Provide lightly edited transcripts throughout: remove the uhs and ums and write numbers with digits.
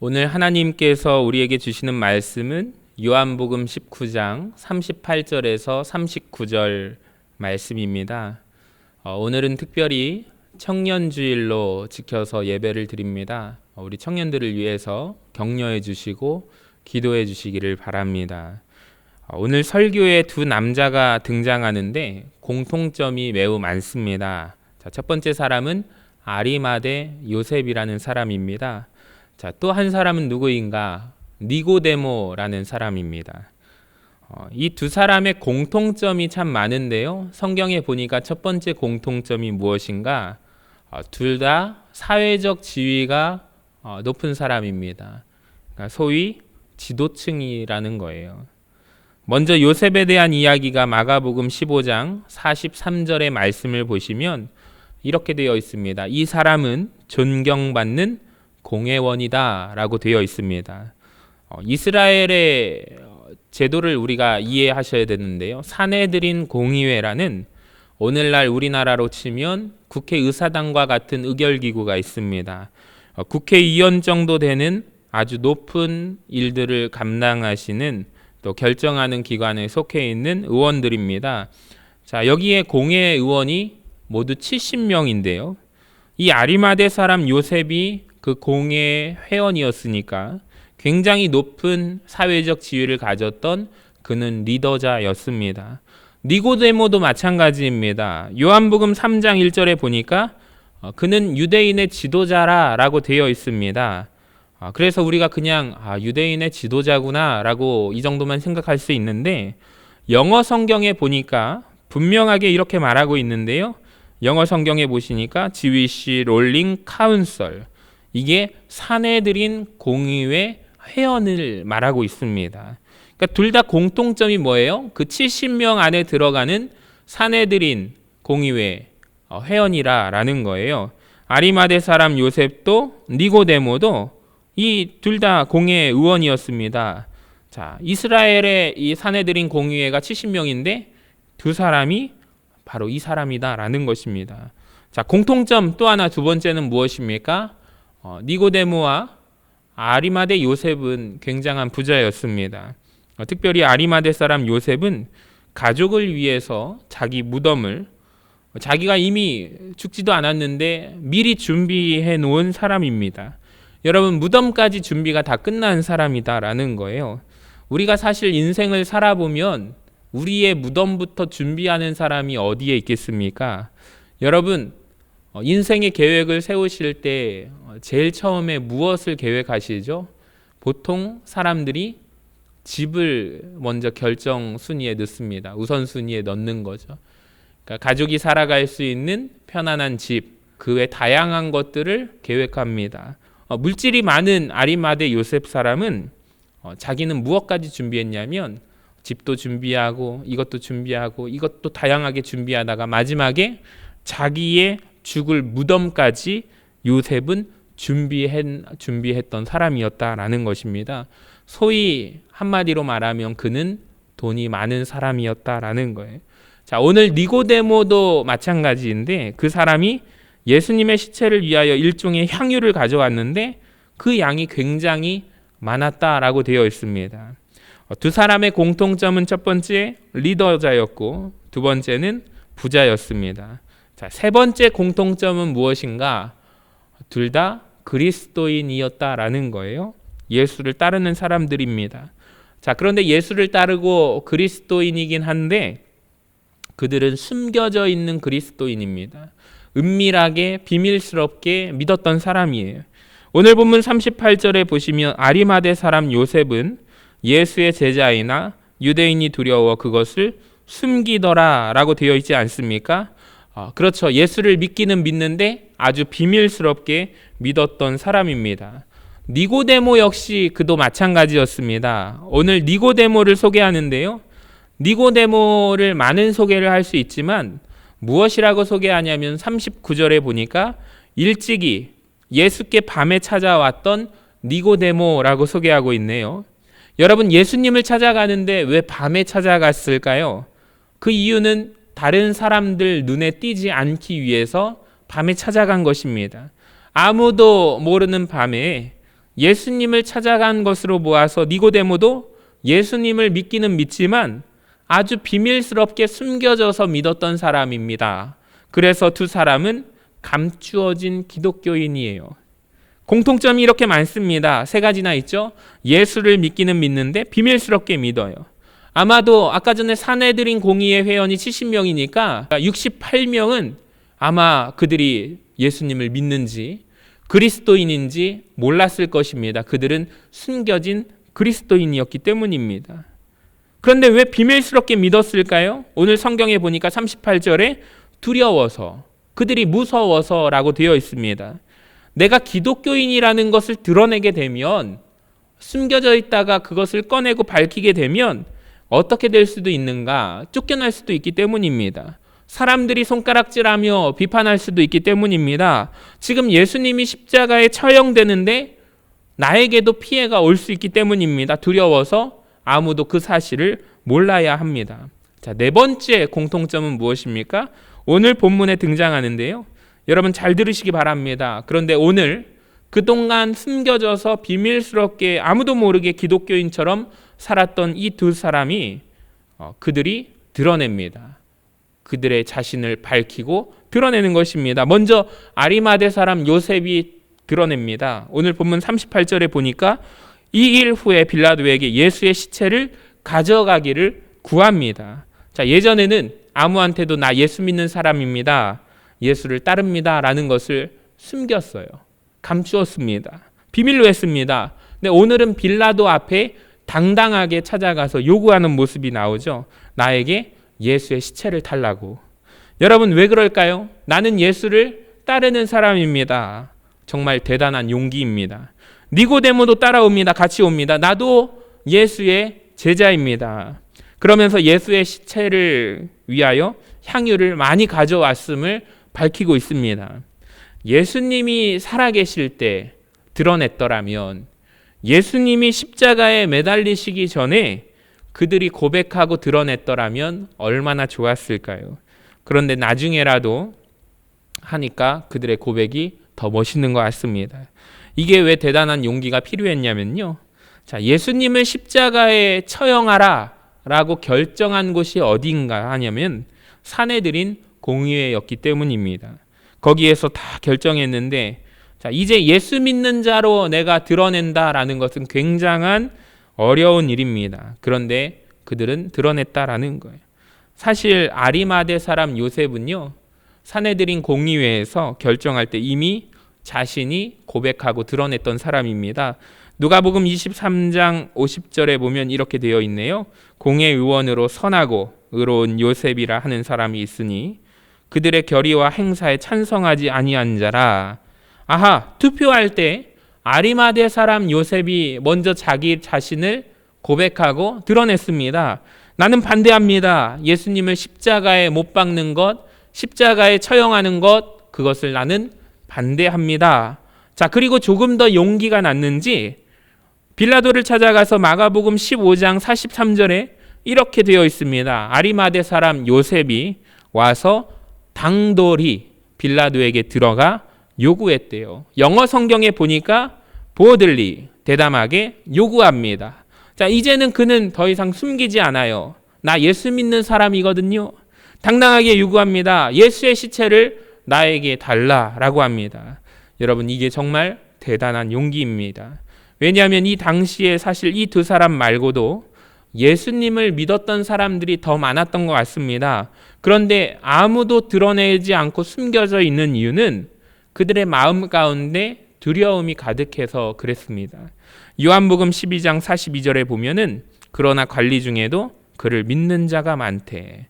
오늘 하나님께서 우리에게 주시는 말씀은 요한복음 19장 38절에서 39절 말씀입니다. 오늘은 특별히 청년주일로 지켜서 예배를 드립니다. 우리 청년들을 위해서 격려해 주시고 기도해 주시기를 바랍니다. 오늘 설교에 두 남자가 등장하는데 공통점이 매우 많습니다. 첫 번째 사람은 아리마대 요셉이라는 사람입니다. 또 한 사람은 누구인가? 니고데모라는 사람입니다. 이 두 사람의 공통점이 참 많은데요. 성경에 보니까 첫 번째 공통점이 무엇인가? 둘 다 사회적 지위가 높은 사람입니다. 그러니까 소위 지도층이라는 거예요. 먼저 요셉에 대한 이야기가 마가복음 15장 43절의 말씀을 보시면 이렇게 되어 있습니다. 이 사람은 존경받는 공회원이다 라고 되어 있습니다. 이스라엘의 제도를 우리가 이해하셔야 되는데요. 사내들인 공의회라는 오늘날 우리나라로 치면 국회의사당과 같은 의결기구가 있습니다. 국회의원 정도 되는 아주 높은 일들을 감당하시는 또 결정하는 기관에 속해 있는 의원들입니다. 여기에 공회 의원이 모두 70명인데요. 이 아리마대 사람 요셉이 그 공회 회원이었으니까 굉장히 높은 사회적 지위를 가졌던 그는 리더자였습니다. 니고데모도 마찬가지입니다. 요한복음 3장 1절에 보니까 그는 유대인의 지도자라고 되어 있습니다. 그래서 우리가 그냥 유대인의 지도자구나 라고 이 정도만 생각할 수 있는데 영어 성경에 보니까 분명하게 이렇게 말하고 있는데요. 영어 성경에 보시니까 지위시 롤링 카운슬, 이게 사내들인 공의회 회원을 말하고 있습니다. 그러니까 둘 다 공통점이 뭐예요? 그 70명 안에 들어가는 사내들인 공의회 회원이라는 거예요. 아리마대 사람 요셉도 니고데모도 이 둘 다 공회 의원이었습니다. 이스라엘의 이 사내들인 공의회가 70명인데 두 사람이 바로 이 사람이다라는 것입니다. 공통점 또 하나, 두 번째는 무엇입니까? 니고데모와 아리마대 요셉은 굉장한 부자였습니다. 특별히 아리마대 사람 요셉은 가족을 위해서 자기 무덤을 자기가 이미 죽지도 않았는데 미리 준비해 놓은 사람입니다. 여러분, 무덤까지 준비가 다 끝난 사람이다라는 거예요. 우리가 사실 인생을 살아보면 우리의 무덤부터 준비하는 사람이 어디에 있겠습니까? 여러분, 인생의 계획을 세우실 때 제일 처음에 무엇을 계획하시죠? 보통 사람들이 집을 먼저 결정 순위에 넣습니다. 우선순위에 넣는 거죠. 그러니까 가족이 살아갈 수 있는 편안한 집, 그 외 다양한 것들을 계획합니다. 물질이 많은 아리마대 요셉 사람은 자기는 무엇까지 준비했냐면 집도 준비하고 이것도 준비하고 이것도 다양하게 준비하다가 마지막에 자기의 죽을 무덤까지 요셉은 준비했던 사람이었다라는 것입니다. 소위 한마디로 말하면 그는 돈이 많은 사람이었다라는 거예요. 오늘 니고데모도 마찬가지인데 그 사람이 예수님의 시체를 위하여 일종의 향유를 가져왔는데 그 양이 굉장히 많았다라고 되어 있습니다. 두 사람의 공통점은 첫 번째 리더자였고 두 번째는 부자였습니다. 세 번째 공통점은 무엇인가? 둘 다 그리스도인이었다라는 거예요. 예수를 따르는 사람들입니다. 그런데 예수를 따르고 그리스도인이긴 한데 그들은 숨겨져 있는 그리스도인입니다. 은밀하게 비밀스럽게 믿었던 사람이에요. 오늘 본문 38절에 보시면 아리마대 사람 요셉은 예수의 제자이나 유대인이 두려워 그것을 숨기더라 라고 되어 있지 않습니까? 그렇죠. 예수를 믿기는 믿는데 아주 비밀스럽게 믿었던 사람입니다. 니고데모 역시 그도 마찬가지였습니다. 오늘 니고데모를 소개하는데요. 니고데모를 많은 소개를 할 수 있지만 무엇이라고 소개하냐면 39절에 보니까 일찍이 예수께 밤에 찾아왔던 니고데모라고 소개하고 있네요. 여러분, 예수님을 찾아가는데 왜 밤에 찾아갔을까요? 그 이유는 다른 사람들 눈에 띄지 않기 위해서 밤에 찾아간 것입니다. 아무도 모르는 밤에 예수님을 찾아간 것으로 보아서 니고데모도 예수님을 믿기는 믿지만 아주 비밀스럽게 숨겨져서 믿었던 사람입니다. 그래서 두 사람은 감추어진 기독교인이에요. 공통점이 이렇게 많습니다. 세 가지나 있죠. 예수를 믿기는 믿는데 비밀스럽게 믿어요. 아마도 아까 전에 사내들인 공의회 회원이 70명이니까 68명은 아마 그들이 예수님을 믿는지 그리스도인인지 몰랐을 것입니다. 그들은 숨겨진 그리스도인이었기 때문입니다. 그런데 왜 비밀스럽게 믿었을까요? 오늘 성경에 보니까 38절에 두려워서, 그들이 무서워서라고 되어 있습니다. 내가 기독교인이라는 것을 드러내게 되면, 숨겨져 있다가 그것을 꺼내고 밝히게 되면 어떻게 될 수도 있는가? 쫓겨날 수도 있기 때문입니다. 사람들이 손가락질하며 비판할 수도 있기 때문입니다. 지금 예수님이 십자가에 처형되는데 나에게도 피해가 올 수 있기 때문입니다. 두려워서 아무도 그 사실을 몰라야 합니다. 자, 네 번째 공통점은 무엇입니까? 오늘 본문에 등장하는데요. 여러분 잘 들으시기 바랍니다. 그런데 오늘 그동안 숨겨져서 비밀스럽게 아무도 모르게 기독교인처럼 살았던 이 두 사람이 그들이 드러냅니다. 그들의 자신을 밝히고 드러내는 것입니다. 먼저 아리마대 사람 요셉이 드러냅니다. 오늘 본문 38절에 보니까 이 일 후에 빌라도에게 예수의 시체를 가져가기를 구합니다. 자, 예전에는 아무한테도 나 예수 믿는 사람입니다, 예수를 따릅니다 라는 것을 숨겼어요. 감추었습니다. 비밀로 했습니다. 근데 오늘은 빌라도 앞에 당당하게 찾아가서 요구하는 모습이 나오죠. 나에게 예수의 시체를 달라고. 여러분 왜 그럴까요? 나는 예수를 따르는 사람입니다. 정말 대단한 용기입니다. 니고데모도 따라옵니다. 같이 옵니다. 나도 예수의 제자입니다. 그러면서 예수의 시체를 위하여 향유를 많이 가져왔음을 밝히고 있습니다. 예수님이 살아계실 때 드러냈더라면, 예수님이 십자가에 매달리시기 전에 그들이 고백하고 드러냈더라면 얼마나 좋았을까요? 그런데 나중에라도 하니까 그들의 고백이 더 멋있는 것 같습니다. 이게 왜 대단한 용기가 필요했냐면요. 자, 예수님을 십자가에 처형하라 라고 결정한 곳이 어딘가 하냐면 사내들인 공의회였기 때문입니다. 거기에서 다 결정했는데, 자, 이제 예수 믿는 자로 내가 드러낸다라는 것은 굉장한 어려운 일입니다. 그런데 그들은 드러냈다라는 거예요. 사실 아리마대 사람 요셉은요, 사내들인 공의회에서 결정할 때 이미 자신이 고백하고 드러냈던 사람입니다. 누가복음 23장 50절에 보면 이렇게 되어 있네요. 공회의원으로 선하고 의로운 요셉이라 하는 사람이 있으니 그들의 결의와 행사에 찬성하지 아니한 자라. 아하, 투표할 때 아리마대 사람 요셉이 먼저 자기 자신을 고백하고 드러냈습니다. 나는 반대합니다. 예수님을 십자가에 못 박는 것, 십자가에 처형하는 것, 그것을 나는 반대합니다. 자, 그리고 조금 더 용기가 났는지 빌라도를 찾아가서 마가복음 15장 43절에 이렇게 되어 있습니다. 아리마대 사람 요셉이 와서 당돌이 빌라도에게 들어가 요구했대요. 영어 성경에 보니까 보들리, 대담하게 요구합니다. 자, 이제는 그는 더 이상 숨기지 않아요. 나 예수 믿는 사람이거든요. 당당하게 요구합니다. 예수의 시체를 나에게 달라라고 합니다. 여러분, 이게 정말 대단한 용기입니다. 왜냐하면 이 당시에 사실 이 두 사람 말고도 예수님을 믿었던 사람들이 더 많았던 것 같습니다. 그런데 아무도 드러내지 않고 숨겨져 있는 이유는 그들의 마음 가운데 두려움이 가득해서 그랬습니다. 요한복음 12장 42절에 보면은 그러나 관리 중에도 그를 믿는 자가 많대.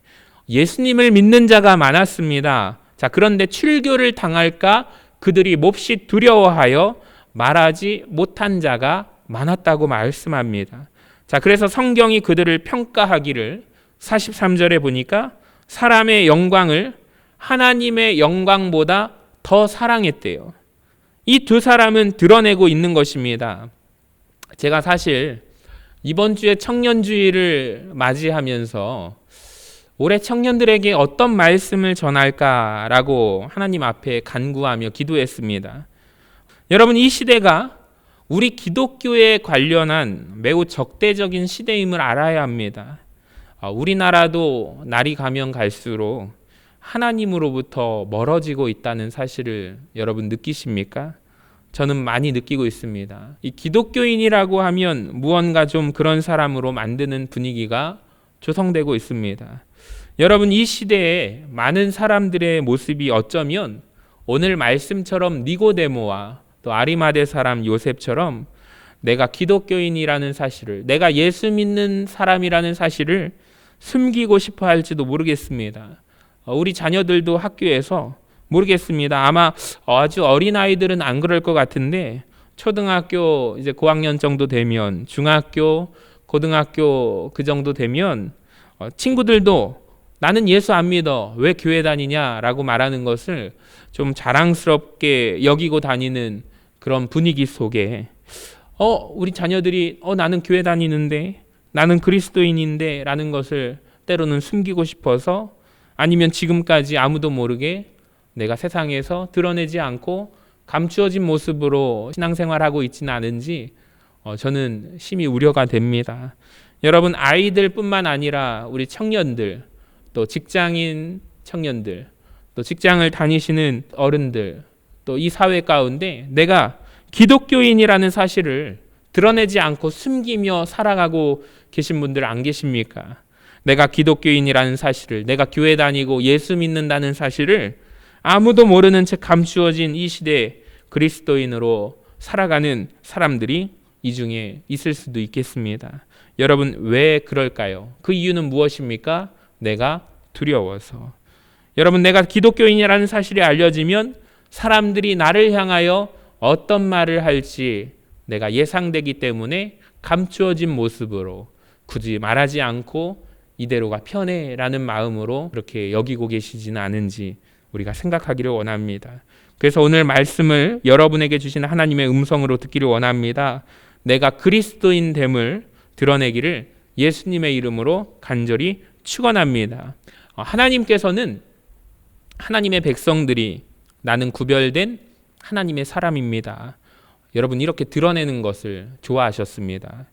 예수님을 믿는 자가 많았습니다. 자, 그런데 출교를 당할까 그들이 몹시 두려워하여 말하지 못한 자가 많았다고 말씀합니다. 자, 그래서 성경이 그들을 평가하기를 43절에 보니까 사람의 영광을 하나님의 영광보다 더 사랑했대요. 이 두 사람은 드러내고 있는 것입니다. 제가 사실 이번 주에 청년주의를 맞이하면서 올해 청년들에게 어떤 말씀을 전할까라고 하나님 앞에 간구하며 기도했습니다. 여러분, 이 시대가 우리 기독교에 관련한 매우 적대적인 시대임을 알아야 합니다. 우리나라도 날이 가면 갈수록 하나님으로부터 멀어지고 있다는 사실을 여러분 느끼십니까? 저는 많이 느끼고 있습니다. 이 기독교인이라고 하면 무언가 좀 그런 사람으로 만드는 분위기가 조성되고 있습니다. 여러분, 이 시대에 많은 사람들의 모습이 어쩌면 오늘 말씀처럼 니고데모와 또 아리마대 사람 요셉처럼 내가 기독교인이라는 사실을, 내가 예수 믿는 사람이라는 사실을 숨기고 싶어 할지도 모르겠습니다. 우리 자녀들도 학교에서 모르겠습니다. 아마 아주 어린 아이들은 안 그럴 것 같은데 초등학교 이제 고학년 정도 되면, 중학교, 고등학교 그 정도 되면 친구들도 나는 예수 안 믿어, 왜 교회 다니냐라고 말하는 것을 좀 자랑스럽게 여기고 다니는 그런 분위기 속에 우리 자녀들이 나는 교회 다니는데, 나는 그리스도인인데 라는 것을 때로는 숨기고 싶어서, 아니면 지금까지 아무도 모르게 내가 세상에서 드러내지 않고 감추어진 모습으로 신앙생활하고 있지는 않은지 저는 심히 우려가 됩니다. 여러분, 아이들뿐만 아니라 우리 청년들, 또 직장인 청년들, 또 직장을 다니시는 어른들, 또 이 사회 가운데 내가 기독교인이라는 사실을 드러내지 않고 숨기며 살아가고 계신 분들 안 계십니까? 내가 기독교인이라는 사실을, 내가 교회 다니고 예수 믿는다는 사실을 아무도 모르는 채 감추어진 이 시대에 그리스도인으로 살아가는 사람들이 이 중에 있을 수도 있겠습니다. 여러분, 왜 그럴까요? 그 이유는 무엇입니까? 내가 두려워서. 여러분, 내가 기독교인이라는 사실이 알려지면 사람들이 나를 향하여 어떤 말을 할지 내가 예상되기 때문에 감추어진 모습으로 굳이 말하지 않고 이대로가 편해라는 마음으로 그렇게 여기고 계시지는 않은지 우리가 생각하기를 원합니다. 그래서 오늘 말씀을 여러분에게 주시는 하나님의 음성으로 듣기를 원합니다. 내가 그리스도인됨을 드러내기를 예수님의 이름으로 간절히 축원합니다. 하나님께서는 하나님의 백성들이 나는 구별된 하나님의 사람입니다. 여러분, 이렇게 드러내는 것을 좋아하셨습니다.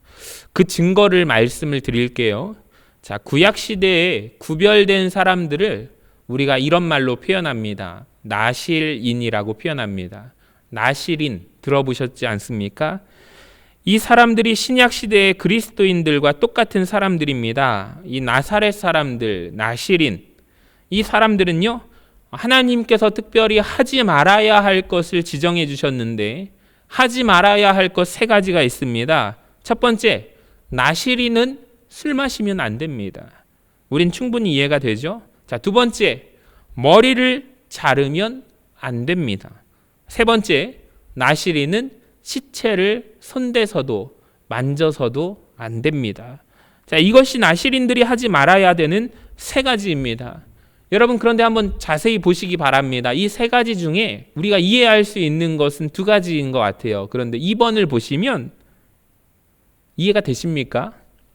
그 증거를 말씀을 드릴게요. 자, 구약 시대에 구별된 사람들을 우리가 이런 말로 표현합니다. 나실인이라고 표현합니다. 나실인 들어보셨지 않습니까? 이 사람들이 신약 시대의 그리스도인들과 똑같은 사람들입니다. 이 나사렛 사람들, 나실인, 이 사람들은요, 하나님께서 특별히 하지 말아야 할 것을 지정해 주셨는데 하지 말아야 할 것 3가지가 있습니다. 첫 번째, 나실인은 술 마시면 안 됩니다. 우린 충분히 이해가 되죠? 자, 두 번째, 머리를 자르면 안 됩니다. 세 번째, 나실인은 시체를 손대서도 만져서도 안 됩니다. 자, 이것이 나실인들이 하지 말아야 되는 3가지입니다. 여러분, 그런데 한번 자세히 보시기 바랍니다. 이 3가지 중에 우리가 이해할 수 있는 것은 2가지인 것 같아요. 그런데 2번을 보시면 이해가 되십니까?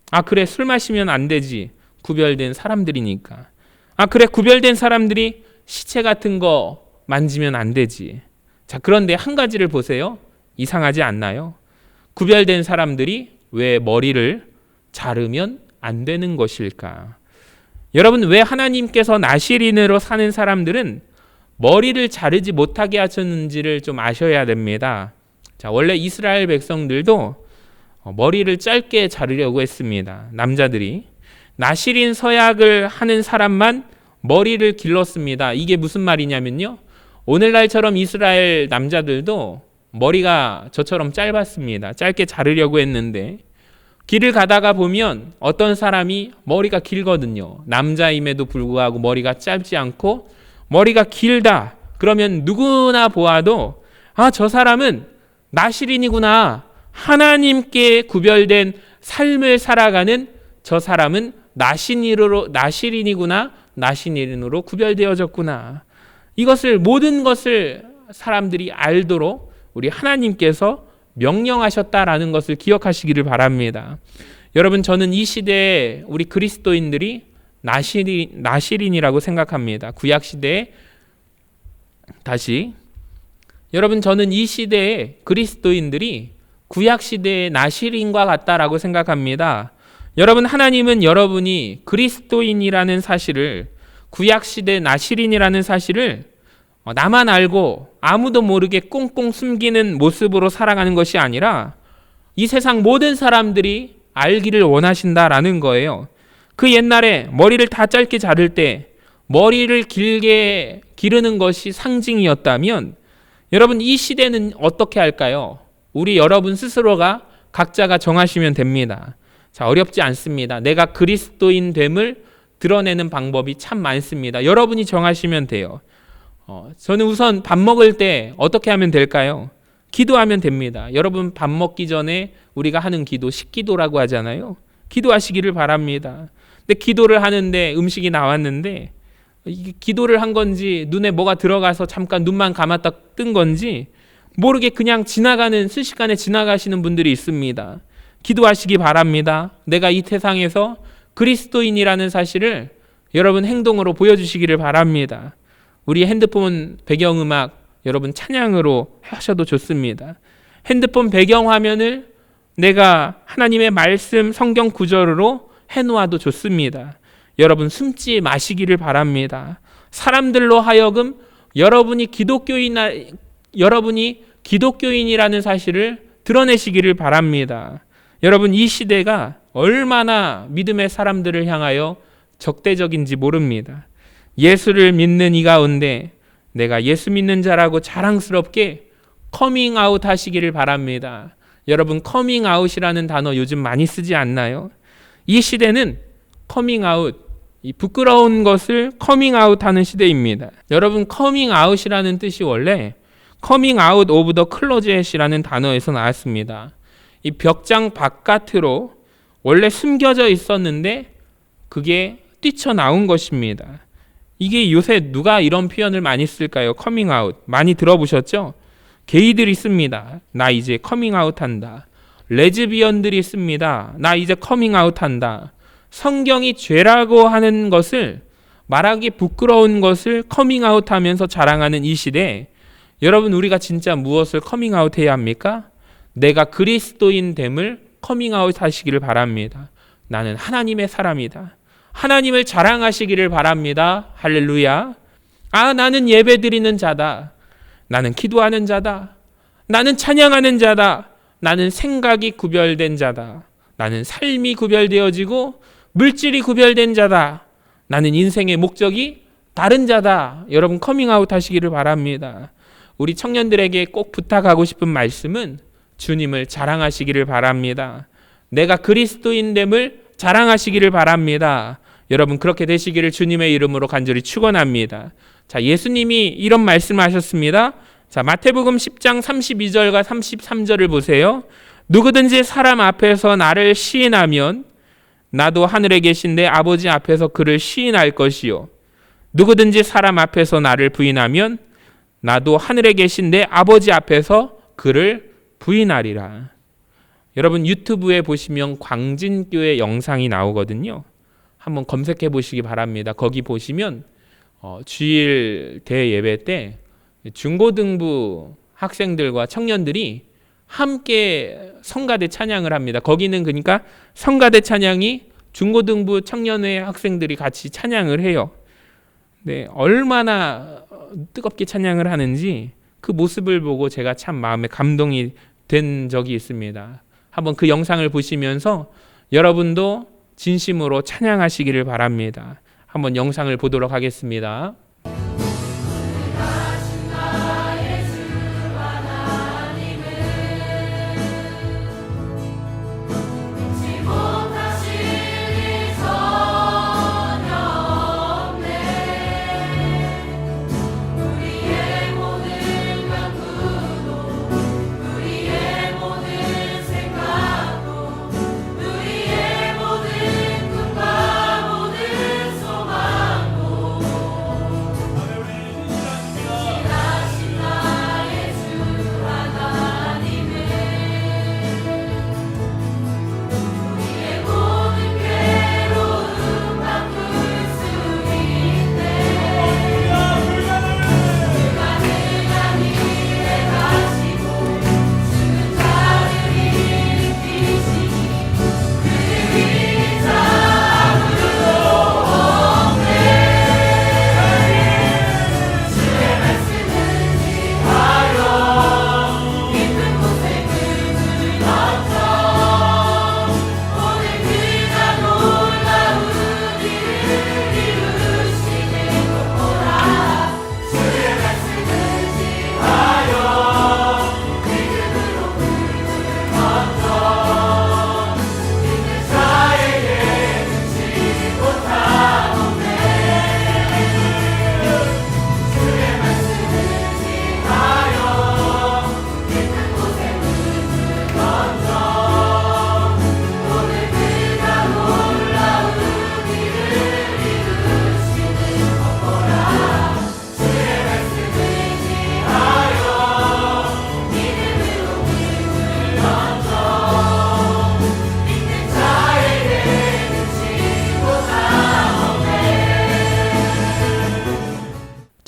아, 그래, 술 마시면 안 되지. 구별된 사람들이니까. 아, 그래, 구별된 사람들이 시체 같은 거 만지면 안 되지. 자, 그런데 한 가지를 보세요. 이상하지 않나요? 구별된 사람들이 왜 머리를 자르면 안 되는 것일까? 여러분, 왜 하나님께서 나실인으로 사는 사람들은 머리를 자르지 못하게 하셨는지를 좀 아셔야 됩니다. 자, 원래 이스라엘 백성들도 머리를 짧게 자르려고 했습니다. 남자들이. 나실인 서약을 하는 사람만 머리를 길렀습니다. 이게 무슨 말이냐면요, 오늘날처럼 이스라엘 남자들도 머리가 저처럼 짧았습니다. 짧게 자르려고 했는데 길을 가다가 보면 어떤 사람이 머리가 길거든요. 남자임에도 불구하고 머리가 짧지 않고 머리가 길다. 그러면 누구나 보아도 아, 저 사람은 나실인이구나. 하나님께 구별된 삶을 살아가는 저 사람은 나실인이구나. 나실인으로 구별되어졌구나. 이것을, 모든 것을 사람들이 알도록 우리 하나님께서 명령하셨다라는 것을 기억하시기를 바랍니다. 여러분, 저는 이 시대에 우리 그리스도인들이 나실인이라고 생각합니다. 구약 시대에 다시, 여러분, 저는 이 시대에 그리스도인들이 구약시대의 나시린과 같다라고 생각합니다. 여러분, 하나님은 여러분이 그리스도인이라는 사실을, 구약시대 나시린이라는 사실을 나만 알고 아무도 모르게 꽁꽁 숨기는 모습으로 살아가는 것이 아니라 이 세상 모든 사람들이 알기를 원하신다라는 거예요. 그 옛날에 머리를 다 짧게 자를 때 머리를 길게 기르는 것이 상징이었다면, 여러분, 이 시대는 어떻게 할까요? 우리 여러분 스스로가 각자가 정하시면 됩니다. 자, 어렵지 않습니다. 내가 그리스도인 됨을 드러내는 방법이 참 많습니다. 여러분이 정하시면 돼요. 저는 우선 밥 먹을 때 어떻게 하면 될까요? 기도하면 됩니다. 여러분, 밥 먹기 전에 우리가 하는 기도, 식기도라고 하잖아요. 기도하시기를 바랍니다. 근데 기도를 하는데 음식이 나왔는데 이게 기도를 한 건지 눈에 뭐가 들어가서 잠깐 눈만 감았다 뜬 건지 모르게 그냥 지나가는, 순식간에 지나가시는 분들이 있습니다. 기도하시기 바랍니다. 내가 이 세상에서 그리스도인이라는 사실을 여러분 행동으로 보여주시기를 바랍니다. 우리 핸드폰 배경음악 여러분 찬양으로 하셔도 좋습니다. 핸드폰 배경화면을 내가 하나님의 말씀 성경 구절로 해놓아도 좋습니다. 여러분 숨지 마시기를 바랍니다. 사람들로 하여금 여러분이 기독교인이라는 사실을 드러내시기를 바랍니다. 여러분, 이 시대가 얼마나 믿음의 사람들을 향하여 적대적인지 모릅니다. 예수를 믿는 이 가운데 내가 예수 믿는 자라고 자랑스럽게 커밍아웃 하시기를 바랍니다. 여러분, 커밍아웃이라는 단어 요즘 많이 쓰지 않나요? 이 시대는 커밍아웃, 이 부끄러운 것을 커밍아웃하는 시대입니다. 여러분, 커밍아웃이라는 뜻이 원래 커밍아웃 오브 더 클로젯이라는 단어에서 나왔습니다. 이 벽장 바깥으로 원래 숨겨져 있었는데 그게 뛰쳐나온 것입니다. 이게 요새 누가 이런 표현을 많이 쓸까요? 커밍아웃. 많이 들어보셨죠? 게이들이 씁니다. 나 이제 커밍아웃 한다. 레즈비언들이 씁니다. 나 이제 커밍아웃 한다. 성경이 죄라고 하는 것을, 말하기 부끄러운 것을 커밍아웃 하면서 자랑하는 이 시대에 여러분, 우리가 진짜 무엇을 커밍아웃 해야 합니까? 내가 그리스도인 됨을 커밍아웃 하시기를 바랍니다. 나는 하나님의 사람이다. 하나님을 자랑하시기를 바랍니다. 할렐루야. 나는 예배 드리는 자다. 나는 기도하는 자다. 나는 찬양하는 자다. 나는 생각이 구별된 자다. 나는 삶이 구별되어지고 물질이 구별된 자다. 나는 인생의 목적이 다른 자다. 여러분, 커밍아웃 하시기를 바랍니다. 우리 청년들에게 꼭 부탁하고 싶은 말씀은 주님을 자랑하시기를 바랍니다. 내가 그리스도인됨을 자랑하시기를 바랍니다. 여러분, 그렇게 되시기를 주님의 이름으로 간절히 축원합니다. 자, 예수님이 이런 말씀을 하셨습니다. 자, 마태복음 10장 32절과 33절을 보세요. 누구든지 사람 앞에서 나를 시인하면 나도 하늘에 계신 내 아버지 앞에서 그를 시인할 것이요. 누구든지 사람 앞에서 나를 부인하면 나도 하늘에 계신 내 아버지 앞에서 그를 부인하리라. 여러분, 유튜브에 보시면 광진교회 영상이 나오거든요. 한번 검색해 보시기 바랍니다. 거기 보시면 주일 대예배 때 중고등부 학생들과 청년들이 함께 성가대 찬양을 합니다. 거기는 그러니까 성가대 찬양이 중고등부 청년회 학생들이 같이 찬양을 해요. 네, 얼마나 뜨겁게 찬양을 하는지 그 모습을 보고 제가 참 마음에 감동이 된 적이 있습니다. 한번 그 영상을 보시면서 여러분도 진심으로 찬양하시기를 바랍니다. 한번 영상을 보도록 하겠습니다.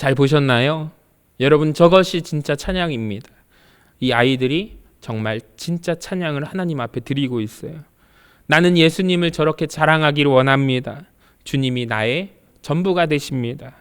잘 보셨나요? 여러분, 저것이 진짜 찬양입니다. 이 아이들이 정말 진짜 찬양을 하나님 앞에 드리고 있어요. 나는 예수님을 저렇게 자랑하기를 원합니다. 주님이 나의 전부가 되십니다.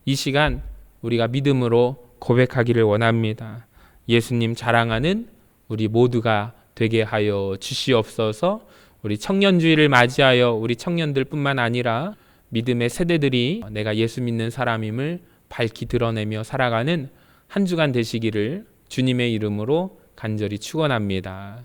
이 시간 우리가 믿음으로 고백하기를 원합니다. 예수님 자랑하는 우리 모두가 되게 하여 주시옵소서. 우리 청년주의를 맞이하여 우리 청년들뿐만 아니라 믿음의 세대들이 내가 예수 믿는 사람임을 밝히 드러내며 살아가는 한 주간 되시기를 주님의 이름으로 간절히 축원합니다.